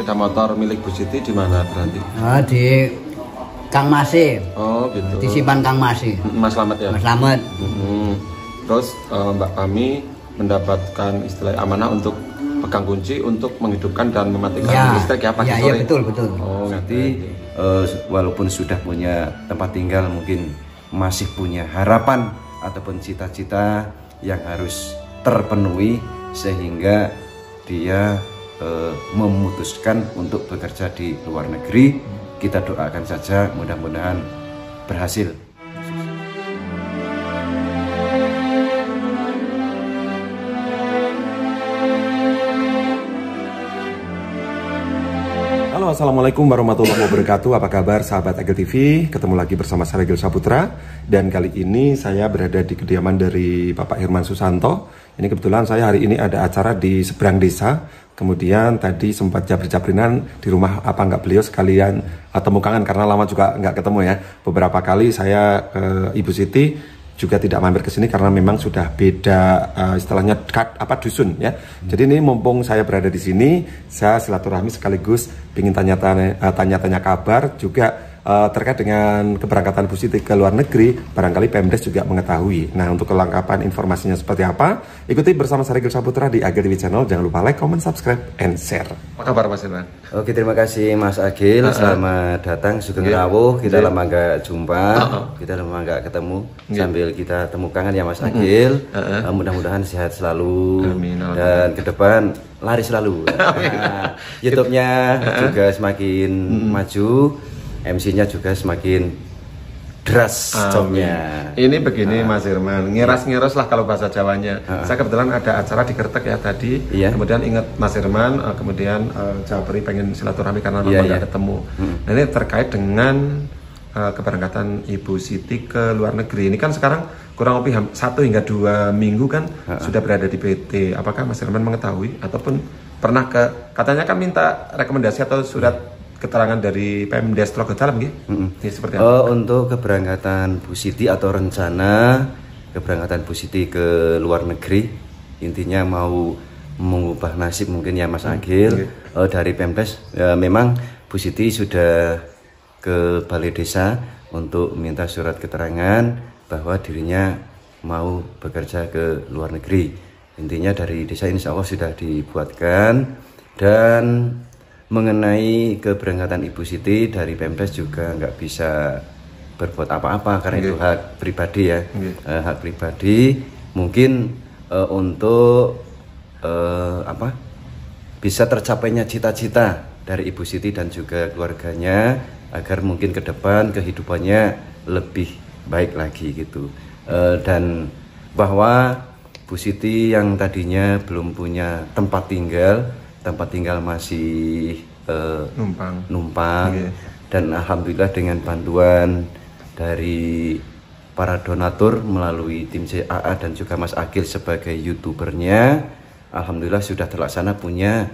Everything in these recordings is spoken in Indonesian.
sepeda motor milik Bu Siti di mana berarti? Di Kang Masi. Oh gitu. Disimpan Kang Masi. Mas Slamet ya? Mas Slamet. Terus Mbak Pami mendapatkan istilah amanah untuk pegang kunci untuk menghidupkan dan mematikan listrik ya pagi sore? Iya betul. Oh nanti walaupun sudah punya tempat tinggal mungkin masih punya harapan ataupun cita-cita yang harus terpenuhi sehingga dia memutuskan untuk bekerja di luar negeri. Kita doakan saja mudah-mudahan berhasil. Halo, assalamualaikum warahmatullahi wabarakatuh. Apa kabar sahabat Agil TV? Ketemu lagi bersama saya Agil Saputra. Dan kali ini saya berada di kediaman dari Bapak Herman Susanto. Ini kebetulan saya hari ini ada acara di seberang desa. Kemudian tadi sempat japri-japrinan di rumah apa enggak beliau sekalian temu kangen karena lama juga enggak ketemu ya. Beberapa kali saya ke Ibu Siti juga tidak mampir ke sini karena memang sudah beda istilahnya dusun ya. Jadi ini mumpung saya berada di sini, saya silaturahmi sekaligus ingin tanya-tanya kabar juga terkait dengan keberangkatan Bu Siti ke luar negeri. Barangkali Pemdes juga mengetahui. Nah, untuk kelengkapan informasinya seperti apa, ikuti bersama saya Agil Saputra di Agil TV Channel. Jangan lupa like, comment, subscribe, and share. Apa kabar Mas Herman? Oke, terima kasih Mas Agil. Selamat datang Sugeng Rawuh. Kita lama nggak jumpa, kita lama nggak ketemu. Sambil kita temu kangen ya Mas Agil. Mudah-mudahan sehat selalu. Amin. Dan ke depan laris selalu. Nah, YouTube-nya juga semakin maju. MC-nya juga semakin deras jobnya. Ini begini Mas Herman, ngiras-ngiras lah kalau bahasa Jawanya. Saya kebetulan ada acara di Kertek ya tadi. Kemudian ingat Mas Herman, kemudian Japri pengen silaturahmi karena lama nggak ketemu. Nah, ini terkait dengan keberangkatan Ibu Siti ke luar negeri. Ini kan sekarang kurang lebih 1 hingga 2 minggu kan sudah berada di PT. Apakah Mas Herman mengetahui ataupun pernah katanya kan minta rekomendasi atau surat keterangan dari Pemdes Trogo Dalam seperti apa? Untuk keberangkatan Bu Siti atau rencana keberangkatan Bu Siti ke luar negeri, intinya mau mengubah nasib mungkin ya Mas Agil. Dari Pemdes memang Bu Siti sudah ke Balai Desa untuk minta surat keterangan bahwa dirinya mau bekerja ke luar negeri. Intinya dari desa insya Allah sudah dibuatkan. Dan mengenai keberangkatan Ibu Siti dari Pemdes juga nggak bisa berbuat apa-apa karena itu hak pribadi ya. Hak pribadi mungkin untuk bisa tercapainya cita-cita dari Ibu Siti dan juga keluarganya agar mungkin ke depan kehidupannya lebih baik lagi gitu. Dan bahwa Bu Siti yang tadinya belum punya tempat tinggal masih numpang. Dan alhamdulillah dengan bantuan dari para donatur melalui tim CAA dan juga Mas Agil sebagai YouTubernya, alhamdulillah sudah terlaksana punya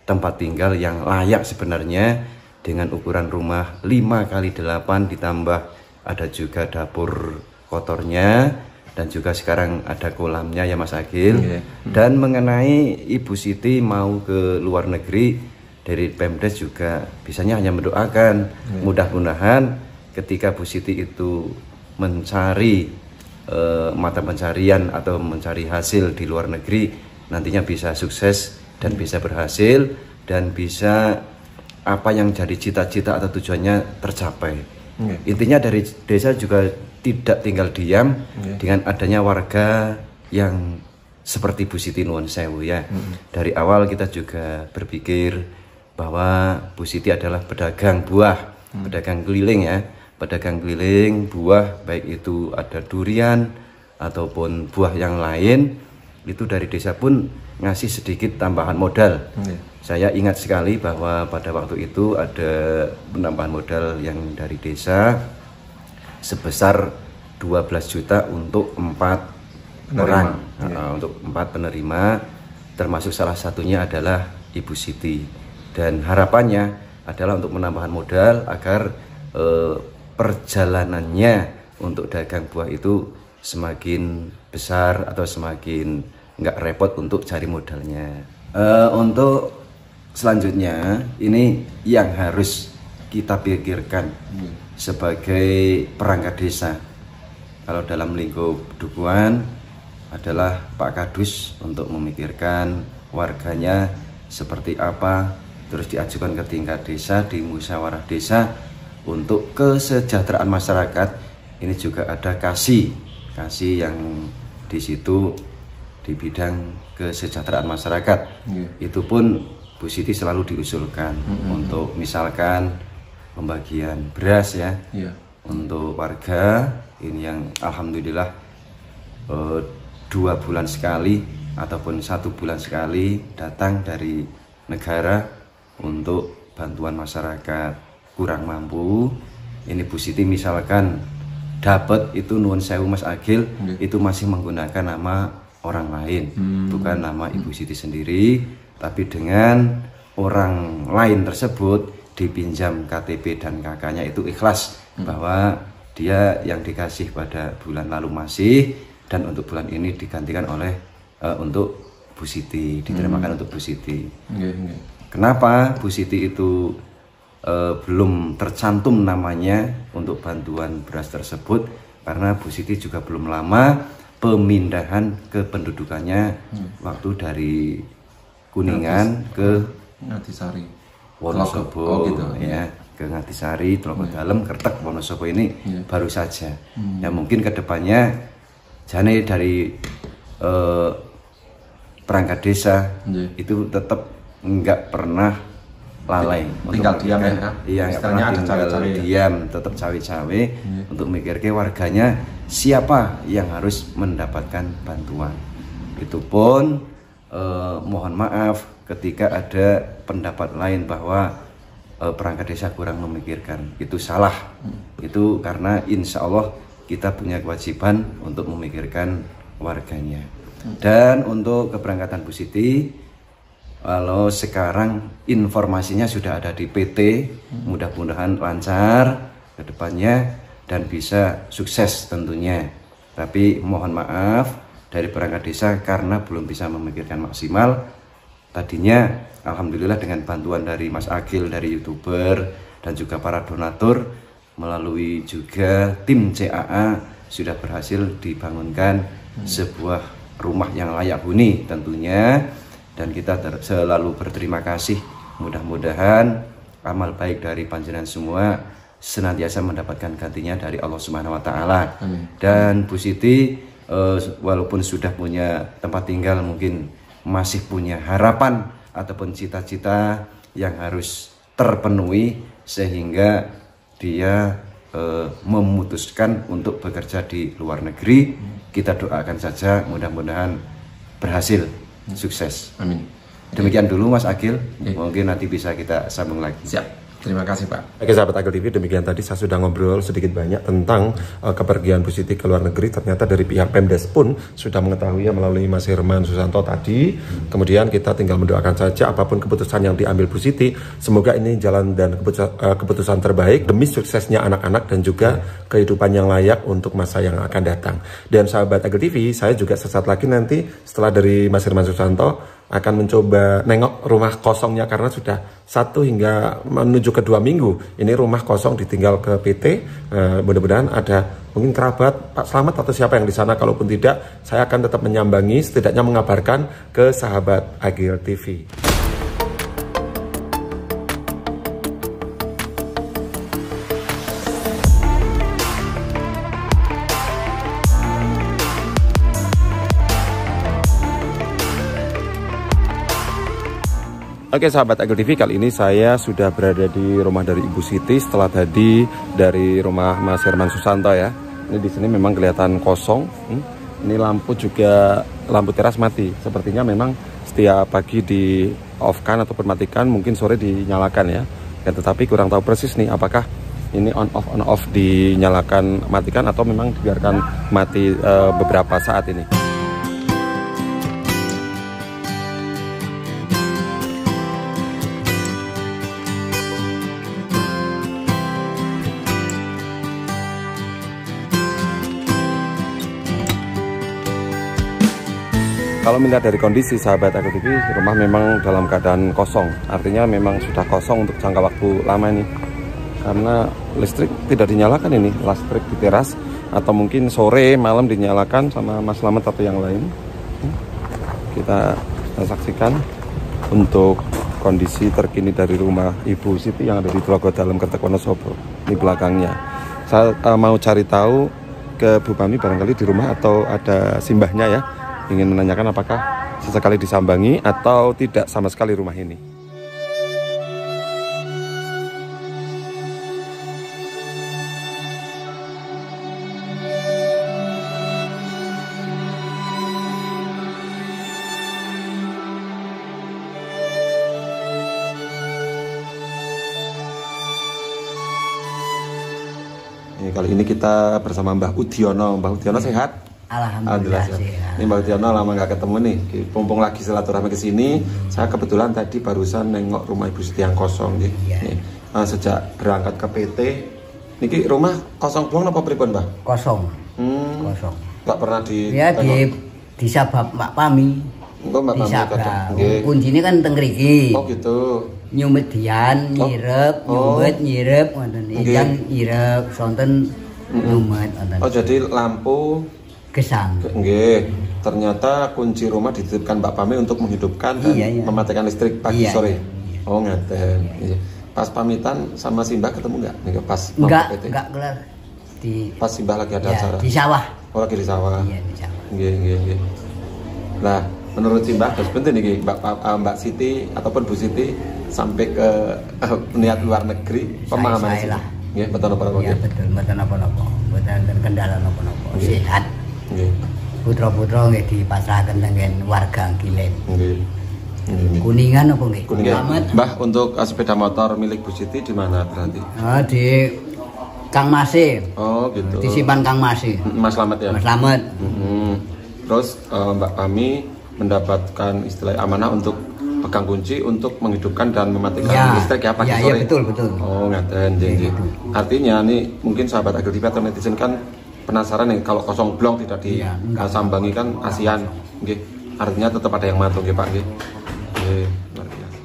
tempat tinggal yang layak sebenarnya dengan ukuran rumah 5x8 ditambah ada juga dapur kotornya dan juga sekarang ada kolamnya ya Mas Agil. Dan mengenai Ibu Siti mau ke luar negeri, dari Pemdes juga bisanya hanya mendoakan mudah-mudahan ketika Bu Siti itu mencari mata pencarian atau mencari hasil di luar negeri, nantinya bisa sukses dan bisa berhasil dan bisa apa yang jadi cita-cita atau tujuannya tercapai. Intinya dari desa juga tidak tinggal diam dengan adanya warga yang seperti Bu Siti Nuwun Sewu ya. Dari awal kita juga berpikir bahwa Bu Siti adalah pedagang buah, pedagang keliling ya, pedagang keliling buah, baik itu ada durian ataupun buah yang lain, itu dari desa pun ngasih sedikit tambahan modal. Saya ingat sekali bahwa pada waktu itu ada penambahan modal yang dari desa sebesar 12 juta untuk 4 orang, untuk 4 penerima, termasuk salah satunya adalah Ibu Siti. Dan harapannya adalah untuk menambahkan modal agar perjalanannya untuk dagang buah itu semakin besar atau semakin nggak repot untuk cari modalnya. Untuk selanjutnya ini yang harus kita pikirkan sebagai perangkat desa. Kalau dalam lingkup dukuhan adalah Pak Kadus untuk memikirkan warganya seperti apa, terus diajukan ke tingkat desa, di musyawarah desa untuk kesejahteraan masyarakat. Ini juga ada kasih yang di situ di bidang kesejahteraan masyarakat. Itu pun Bu Siti selalu diusulkan untuk misalkan pembagian beras ya, untuk warga ini yang alhamdulillah 2 bulan sekali ataupun 1 bulan sekali datang dari negara untuk bantuan masyarakat kurang mampu. Ini Bu Siti misalkan dapat itu nuwun sewu Mas Agil, itu masih menggunakan nama orang lain, bukan nama Ibu Siti sendiri, tapi dengan orang lain tersebut dipinjam KTP dan KK-nya itu ikhlas bahwa dia yang dikasih pada bulan lalu masih, dan untuk bulan ini digantikan oleh untuk Bu Siti, diterimakan untuk Bu Siti. Kenapa Bu Siti itu belum tercantum namanya untuk bantuan beras tersebut? Karena Bu Siti juga belum lama pemindahan kependudukannya waktu dari Kuningan ke Ngatisari, Wonosobo, gitu, ya, ke Ngatisari, Tlogo Dalem, Kertek, Wonosobo ini baru saja. Ya mungkin kedepannya jane dari perangkat desa itu tetap nggak pernah lalai, tinggal diam ya. Iya, nggak pernah tinggal diam, tetap cawe-cawe untuk mikirke warganya siapa yang harus mendapatkan bantuan. Itu pun mohon maaf ketika ada pendapat lain bahwa perangkat desa kurang memikirkan, itu salah. Itu karena insya Allah kita punya kewajiban untuk memikirkan warganya. Dan untuk keberangkatan Bu Siti, kalau sekarang informasinya sudah ada di PT, mudah-mudahan lancar ke depannya dan bisa sukses tentunya. Tapi mohon maaf dari perangkat desa karena belum bisa memikirkan maksimal. Tadinya alhamdulillah dengan bantuan dari Mas Agil, dari YouTuber dan juga para donatur melalui juga tim CAA sudah berhasil dibangunkan sebuah rumah yang layak huni tentunya, dan kita selalu berterima kasih. Mudah-mudahan amal baik dari panjenengan semua senantiasa mendapatkan gantinya dari Allah Subhanahu wa taala. Dan Bu Siti walaupun sudah punya tempat tinggal, mungkin masih punya harapan ataupun cita-cita yang harus terpenuhi sehingga dia memutuskan untuk bekerja di luar negeri. Kita doakan saja mudah-mudahan berhasil, sukses. Amin. Demikian dulu Mas Agil, mungkin nanti bisa kita sambung lagi. Siap. Terima kasih Pak. Oke sahabat Agil TV, demikian tadi saya sudah ngobrol sedikit banyak tentang kepergian Bu Siti ke luar negeri. Ternyata dari pihak Pemdes pun sudah mengetahui melalui Mas Herman Susanto tadi. Kemudian kita tinggal mendoakan saja apapun keputusan yang diambil Bu Siti, semoga ini jalan dan keputusan terbaik demi suksesnya anak-anak dan juga kehidupan yang layak untuk masa yang akan datang. Dan sahabat Agil TV, saya juga sesaat lagi nanti setelah dari Mas Herman Susanto akan mencoba nengok rumah kosongnya, karena sudah 1 hingga menuju ke 2 minggu ini rumah kosong ditinggal ke PT. Mudah-mudahan ada mungkin kerabat Pak Slamet atau siapa yang di sana. Kalaupun tidak, saya akan tetap menyambangi, setidaknya mengabarkan ke sahabat Agil TV. Oke sahabat Agil TV, kali ini saya sudah berada di rumah dari Ibu Siti setelah tadi dari rumah Mas Herman Susanto ya. Ini di sini memang kelihatan kosong. Ini lampu juga, lampu teras mati. Sepertinya memang setiap pagi di off kan ataupun matikan, mungkin sore dinyalakan ya. Dan tetapi kurang tahu persis nih apakah ini on off dinyalakan matikan atau memang dibiarkan mati beberapa saat ini. Kalau melihat dari kondisi sahabat Agel TV, rumah memang dalam keadaan kosong. Artinya memang sudah kosong untuk jangka waktu lama ini. Karena listrik tidak dinyalakan ini, listrik di teras. Atau mungkin sore, malam dinyalakan sama Mas Slamet atau yang lain. Kita saksikan untuk kondisi terkini dari rumah Ibu Siti yang ada di Tlogo Dalem, Kertek, Wonosobo. Ini belakangnya. Saya mau cari tahu ke Bu Pami barangkali di rumah atau ada simbahnya ya. Ingin menanyakan apakah sesekali disambangi atau tidak sama sekali rumah ini. Kali ini kita bersama Mbah Udiono. Mbah Udiono sehat? Alhamdulillah sehat. Ini Mbah Udiono lama nggak ketemu nih. Mumpung lagi silaturahmi ke sini, saya kebetulan tadi barusan nengok rumah Ibu Siti yang kosong nih. Nih, sejak berangkat ke PT, niki rumah kosong belum apa pripun, Mbah? Kosong. Kosong. Nggak pernah di Ya di sabab Mbak Pami. Enggak, Mbak Pami kadang. Kuncinya kan teng mriki. Oh gitu. Nyumet dian, nyirep, nyumet, nyirep, ngoten iki. Yang nyirep, sonten nyumet ngoten. Oh, jadi lampu gesang. Nggih. Ternyata kunci rumah dititipkan Mbak Pami untuk menghidupkan dan mematikan listrik pagi sore. Oh, ngaten. Pas pamitan sama Simbah ketemu nggak? Nih pas enggak kelar. Pas Simbah lagi ada acara. Di sawah. Oh, lagi di sawah. Iya, di sawah. Nggih. Nah, menurut Simbah terus penting nih Mbak Siti ataupun Bu Siti sampai ke niat luar negeri pemahaman saya lah. Nggih, betul apa-apa. Iya, betul, mboten apa-apa. Mboten kendala napa-napa. Sehat. Nggih. Putra-putra nggih dipasrahaken tengen warga Gilen. Nggih. Kuningan apa nggih? Kuningan. Mbah, untuk sepeda motor milik Bu Siti di mana berarti? Di Kang Mase. Oh, gitu. Disimpan Kang Mase. Mas Slamet ya? Mas Slamet. Terus Mbak Pami mendapatkan istilah amanah untuk pegang kunci untuk menghidupkan dan mematikan listrik ya pagi sore. Iya, betul. Oh, ngaten. Artinya nih mungkin sahabat Agel TV atau netizen kan penasaran nih kalau kosong blong tidak disambangi kan kasihan. Nggih. Artinya tetap ada yang matung nggih Pak nggih. Nggih, luar biasa.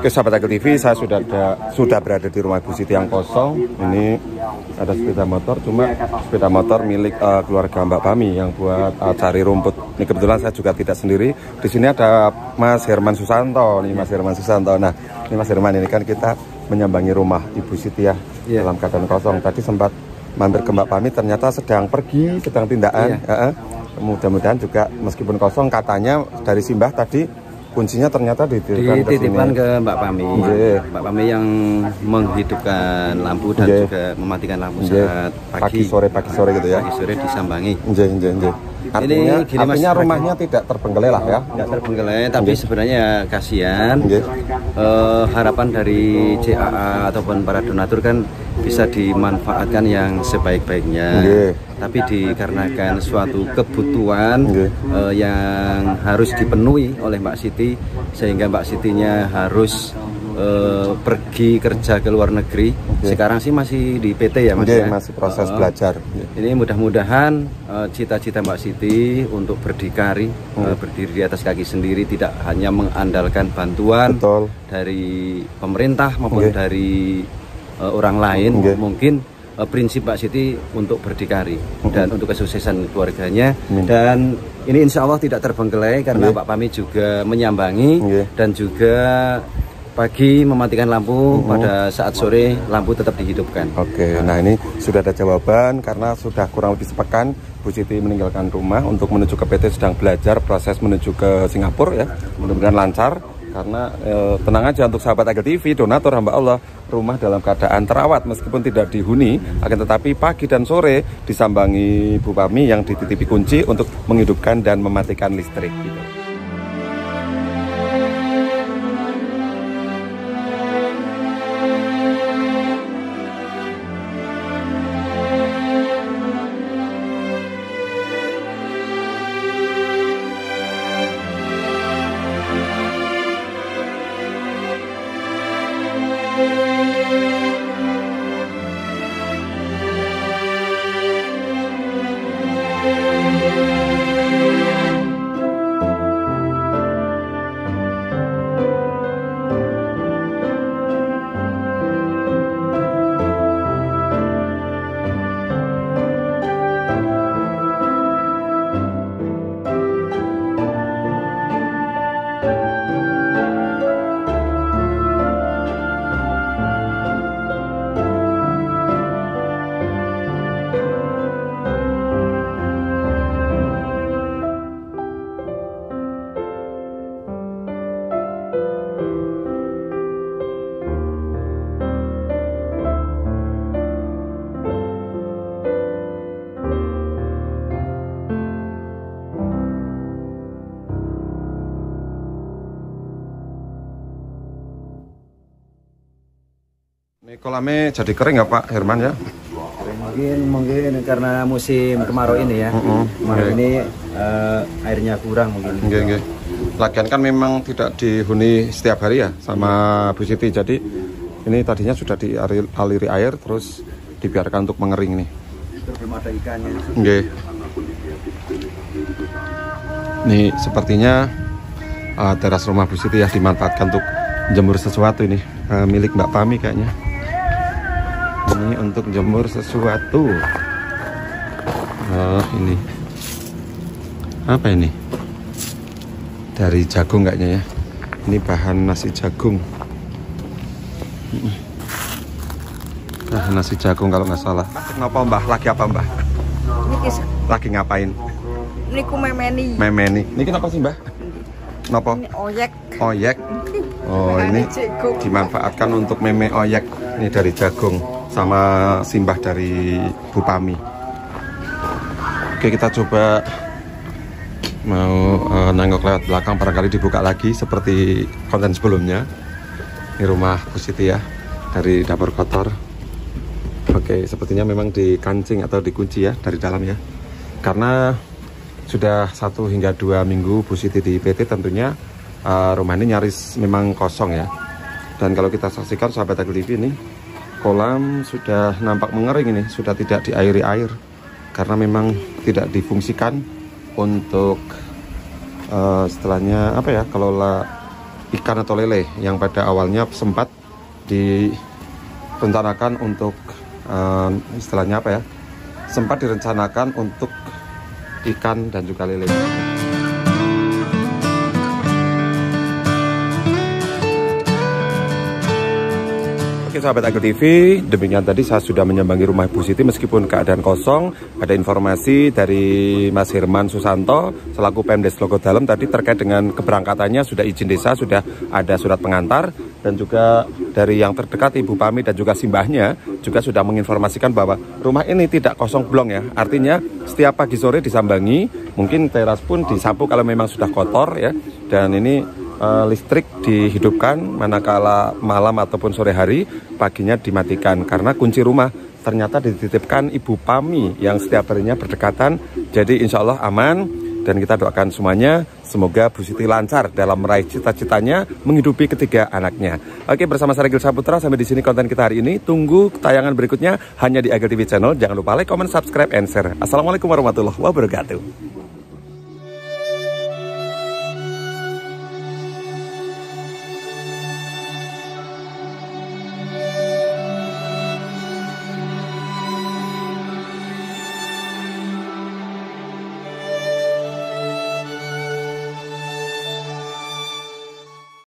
Oke, sahabat Agel TV, saya sudah berada di rumah Bu Siti yang kosong. Ini ada sepeda motor, cuma sepeda motor milik keluarga Mbak Pami yang buat cari rumput. Ini kebetulan saya juga tidak sendiri. Di sini ada Mas Herman Susanto. Nih Mas Herman Susanto. Nah, ini Mas Herman, ini kan kita menyambangi rumah Ibu Siti ya dalam keadaan kosong. Tadi sempat mampir ke Mbak Pami, ternyata sedang pergi, sedang tindakan. Mudah-mudahan juga meskipun kosong, katanya dari Simbah tadi kuncinya ternyata dititipkan ke Mbak Pami. Mbak Pami yang menghidupkan lampu dan juga mematikan lampu saat pagi sore gitu ya. Pagi sore disambangi. Artinya rumahnya tidak terbengkelai lah ya. Tidak terbengkelai, tapi sebenarnya kasihan. Harapan dari JAA ataupun para donatur kan bisa dimanfaatkan yang sebaik-baiknya. Tapi dikarenakan suatu kebutuhan yang harus dipenuhi oleh Mbak Siti, sehingga Mbak Sitinya harus pergi kerja ke luar negeri. Sekarang sih masih di PT ya Mas ya? Masih proses belajar. Ini mudah-mudahan cita-cita Mbak Siti untuk berdikari, berdiri di atas kaki sendiri, tidak hanya mengandalkan bantuan dari pemerintah maupun dari orang lain. Mungkin prinsip Mbak Siti untuk berdikari dan untuk kesuksesan keluarganya. Dan ini insya Allah tidak terbengkelai karena Mbak Pami juga menyambangi dan juga pagi mematikan lampu, pada saat sore lampu tetap dihidupkan. Oke, nah ini sudah ada jawaban karena sudah kurang lebih sepekan Bu Siti meninggalkan rumah untuk menuju ke PT, sedang belajar proses menuju ke Singapura ya. Mudah-mudahan lancar karena tenang aja untuk sahabat Agel TV, donatur hamba Allah, rumah dalam keadaan terawat meskipun tidak dihuni, akan tetapi pagi dan sore disambangi Bu Pami yang dititipi kunci untuk menghidupkan dan mematikan listrik gitu. Ini kolamnya jadi kering nggak Pak Herman ya? Mungkin karena musim kemarau ini ya. Kemarau ini airnya kurang mungkin. Oke. Lagian kan memang tidak dihuni setiap hari ya sama Bu Siti. Jadi ini tadinya sudah dialiri air terus dibiarkan untuk mengering nih. Belum ada ikannya. Oke. Nih sepertinya teras rumah Bu Siti ya dimanfaatkan untuk jemur sesuatu ini, milik Mbak Pami kayaknya. Ini untuk jemur sesuatu. Ini apa ini? Dari jagung kayaknya ya. Ini bahan nasi jagung. Nasi jagung kalau nggak salah. Kenapa Mbah? Lagi apa Mbah? Lagi ngapain? Niku memeni. Memeni. Ini kenapa sih Mbah? Kenapa? Ini oyek. Oyek. Oh ini dimanfaatkan untuk meme oyek. Ini dari jagung sama simbah dari Bu Pami. Oke, kita coba mau nengok lewat belakang, barangkali dibuka lagi seperti konten sebelumnya. Ini rumah Bu Siti ya, dari dapur kotor. Oke, sepertinya memang dikancing atau dikunci ya dari dalam ya. Karena sudah 1 hingga 2 minggu Bu Siti di PT, tentunya rumah ini nyaris memang kosong ya. Dan kalau kita saksikan sahabat Agel TV ini, kolam sudah nampak mengering ini, sudah tidak diairi air karena memang tidak difungsikan untuk setelahnya apa ya, kelola ikan atau lele yang pada awalnya sempat direncanakan untuk istilahnya apa ya, sempat direncanakan untuk ikan dan juga lele. Oke sahabat Agel TV, demikian tadi saya sudah menyambangi rumah Bu Siti meskipun keadaan kosong. Ada informasi dari Mas Herman Susanto selaku Pemdes Logodalam tadi terkait dengan keberangkatannya, sudah izin desa, sudah ada surat pengantar, dan juga dari yang terdekat Ibu Pami dan juga simbahnya juga sudah menginformasikan bahwa rumah ini tidak kosong blong ya. Artinya setiap pagi sore disambangi, mungkin teras pun disapu kalau memang sudah kotor ya. Dan ini listrik dihidupkan manakala malam ataupun sore hari, paginya dimatikan karena kunci rumah ternyata dititipkan Ibu Pami yang setiap harinya berdekatan. Jadi insya Allah aman, dan kita doakan semuanya semoga Bu Siti lancar dalam meraih cita-citanya menghidupi ketiga anaknya. Oke, bersama saya Regil Saputra, sampai di sini konten kita hari ini. Tunggu tayangan berikutnya hanya di Agel TV Channel. Jangan lupa like, comment, subscribe, and share. Assalamualaikum warahmatullahi wabarakatuh.